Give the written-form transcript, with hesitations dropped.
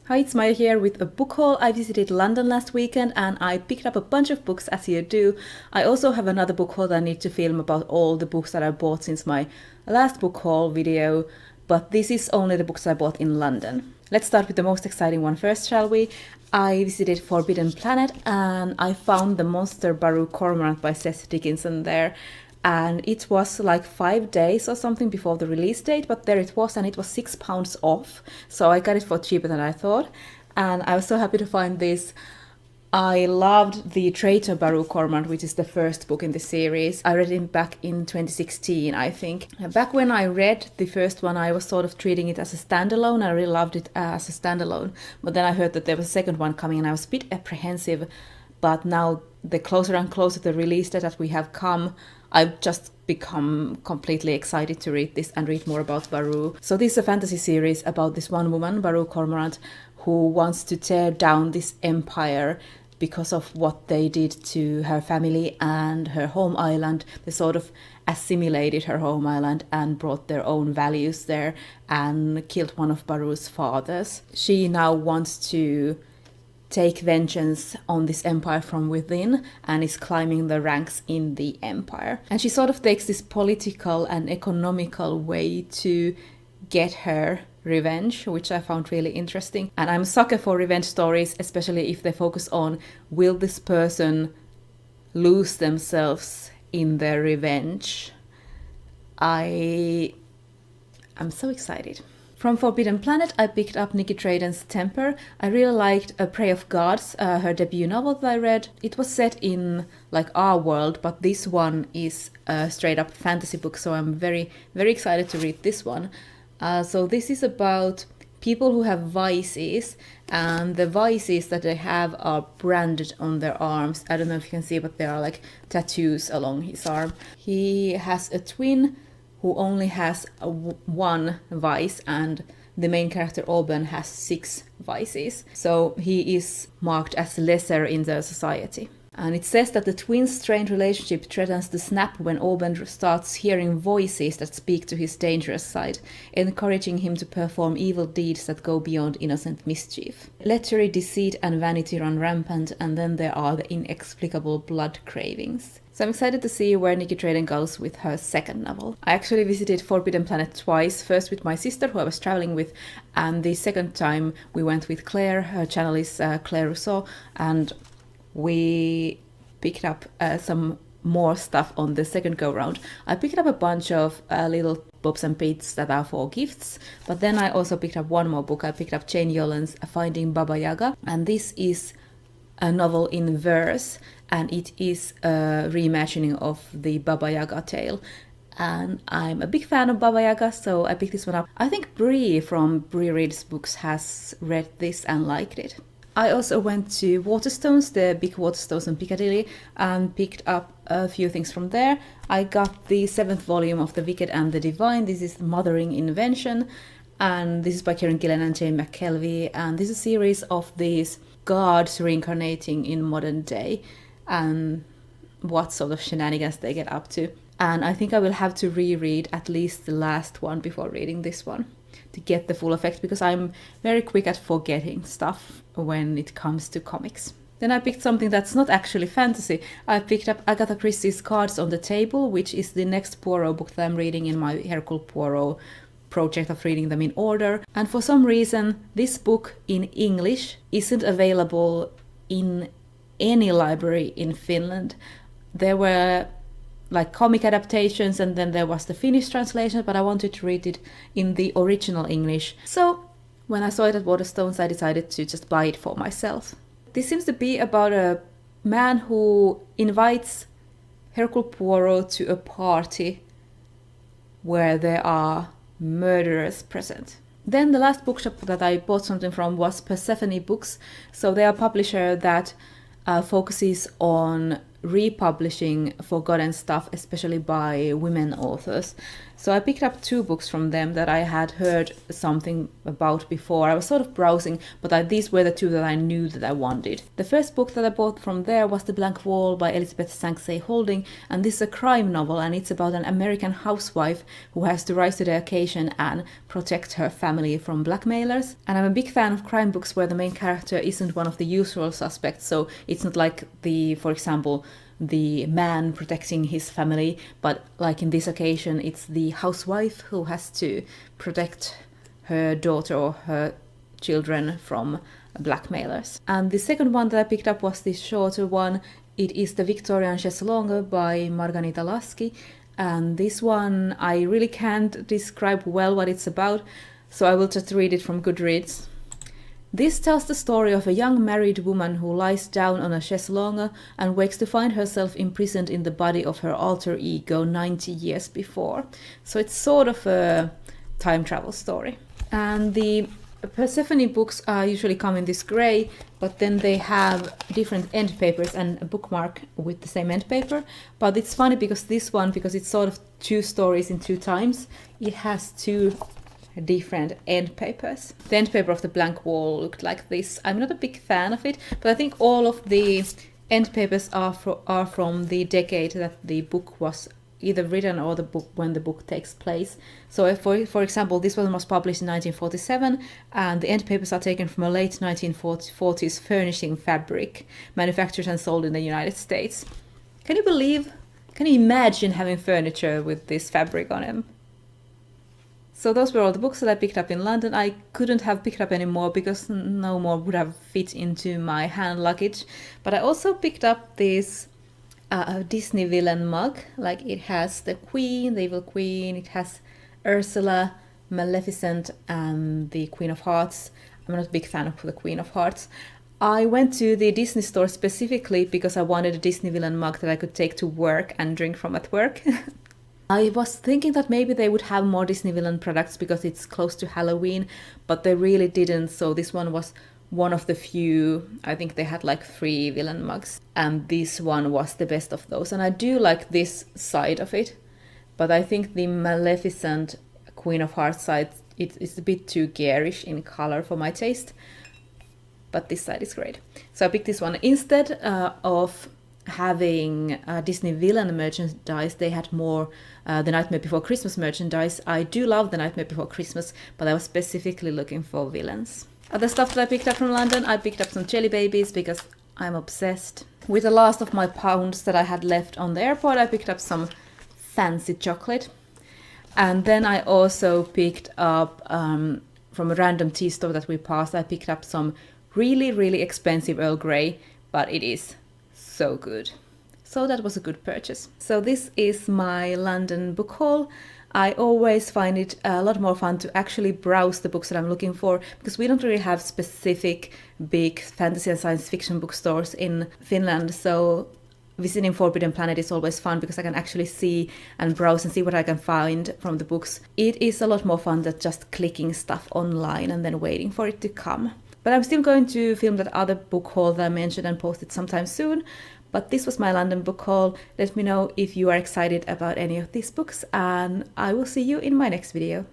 Hi, it's Maija here with a book haul. I visited London last weekend and I picked up a bunch of books as you do. I also have another book haul that I need to film about all the books that I bought since my last book haul video, but this is only the books I bought in London. Let's start with the most exciting one first, shall we? I visited Forbidden Planet and I found The Monster Baru Cormorant by Seth Dickinson there. And it was like 5 days or something before the release date, but there it was, and it was £6 off, so I got it for cheaper than I thought, and I was so happy to find this. I loved The Traitor Baru Cormorant, which is the first book in the series. I read it back in 2016, I think. Back when I read the first one, I was sort of treating it as a standalone. I really loved it as a standalone, but then I heard that there was a second one coming and I was a bit apprehensive, but now the closer and closer the release date that we have come, I've just become completely excited to read this and read more about Baru. So this is a fantasy series about this one woman, Baru Cormorant, who wants to tear down this empire because of what they did to her family and her home island. They sort of assimilated her home island and brought their own values there and killed one of Baru's fathers. She now wants to take vengeance on this empire from within and is climbing the ranks in the empire. And she sort of takes this political and economical way to get her revenge, which I found really interesting. And I'm a sucker for revenge stories, especially if they focus on, will this person lose themselves in their revenge? I am so excited. From Forbidden Planet, I picked up Nikki Traden's Temper. I really liked A Prey of Gods, her debut novel that I read. It was set in like our world, but this one is a straight up fantasy book, so I'm very, very excited to read this one. So this is about people who have vices, and the vices that they have are branded on their arms. I don't know if you can see, but there are like tattoos along his arm. He has a twin who only has one vice, and the main character Auburn has 6 vices. So he is marked as lesser in the society. And it says that the twins' strained relationship threatens to snap when Auburn starts hearing voices that speak to his dangerous side, encouraging him to perform evil deeds that go beyond innocent mischief. Lechery, deceit, and vanity run rampant, and then there are the inexplicable blood cravings. So I'm excited to see where Nikki Traden goes with her second novel. I actually visited Forbidden Planet twice, first with my sister who I was traveling with, and the second time we went with Claire. Her channel is Claire Rousseau, and we picked up some more stuff on the second go round. I picked up a bunch of little bobs and bits that are for gifts, but then I also picked up one more book. I picked up Jane Yolen's Finding Baba Yaga, and this is a novel in verse, and it is a reimagining of the Baba Yaga tale. And I'm a big fan of Baba Yaga, so I picked this one up. I think Bree from Bree Reads Books has read this and liked it. I also went to Waterstones, the big Waterstones in Piccadilly, and picked up a few things from there. I got the 7th volume of The Wicked and the Divine. This is Mothering Invention, and this is by Kieran Gillen and Jane McKelvey, and this is a series of these gods reincarnating in modern day and what sort of shenanigans they get up to. And I think I will have to reread at least the last one before reading this one to get the full effect, because I'm very quick at forgetting stuff when it comes to comics. Then I picked something that's not actually fantasy. I picked up Agatha Christie's Cards on the Table, which is the next Poirot book that I'm reading in my Hercule Poirot project of reading them in order. And for some reason, this book in English isn't available in any library in Finland. There were like comic adaptations, and then there was the Finnish translation, but I wanted to read it in the original English. So when I saw it at Waterstones, I decided to just buy it for myself. This seems to be about a man who invites Hercule Poirot to a party where there are murderers present. Then the last bookshop that I bought something from was Persephone Books. So they are a publisher that focuses on republishing forgotten stuff, especially by women authors. So I picked up 2 books from them that I had heard something about before. I was sort of browsing, but these were the 2 that I knew that I wanted. The first book that I bought from there was The Blank Wall by Elizabeth Sanksay Holding, and this is a crime novel, and it's about an American housewife who has to rise to the occasion and protect her family from blackmailers. And I'm a big fan of crime books where the main character isn't one of the usual suspects, so it's not like for example, the man protecting his family, but like in this occasion it's the housewife who has to protect her daughter or her children from blackmailers. And the second one that I picked up was this shorter one. It is The Victorian Chaiselongue by Margarita Lasky, and this one I really can't describe well what it's about, so I will just read it from Goodreads. This tells the story of a young married woman who lies down on a chaiselongue and wakes to find herself imprisoned in the body of her alter ego 90 years before. So it's sort of a time travel story. And the Persephone books usually come in this grey, but then they have different end papers and a bookmark with the same end paper. But it's funny because this one, because it's sort of 2 stories in 2 times, it has 2 different end papers. The end paper of The Blank Wall looked like this. I'm not a big fan of it, but I think all of the end papers are from the decade that the book was either written or the book when the book takes place. So if for example, this one was published in 1947, and the end papers are taken from a late 1940s furnishing fabric manufactured and sold in the United States. Can you imagine having furniture with this fabric on them? So those were all the books that I picked up in London. I couldn't have picked up any more because no more would have fit into my hand luggage. But I also picked up this Disney villain mug. Like, it has the Queen, the Evil Queen, it has Ursula, Maleficent, and the Queen of Hearts. I'm not a big fan of the Queen of Hearts. I went to the Disney store specifically because I wanted a Disney villain mug that I could take to work and drink from at work. I was thinking that maybe they would have more Disney villain products because it's close to Halloween, but they really didn't, so this one was one of the few. I think they had like 3 villain mugs, and this one was the best of those. And I do like this side of it, but I think the Maleficent Queen of Hearts side, it's a bit too garish in color for my taste, but this side is great. So I picked this one. Instead of having Disney villain merchandise, they had more The Nightmare Before Christmas merchandise. I do love The Nightmare Before Christmas, but I was specifically looking for villains. Other stuff that I picked up from London, I picked up some Jelly Babies because I'm obsessed. With the last of my pounds that I had left on the airport, I picked up some fancy chocolate. And then I also picked up from a random tea store that we passed, I picked up some really, really expensive Earl Grey, but it is so good. So that was a good purchase. So this is my London book haul. I always find it a lot more fun to actually browse the books that I'm looking for, because we don't really have specific big fantasy and science fiction bookstores in Finland. So visiting Forbidden Planet is always fun because I can actually see and browse and see what I can find from the books. It is a lot more fun than just clicking stuff online and then waiting for it to come. But I'm still going to film that other book haul that I mentioned and post it sometime soon. But this was my London book haul. Let me know if you are excited about any of these books, and I will see you in my next video.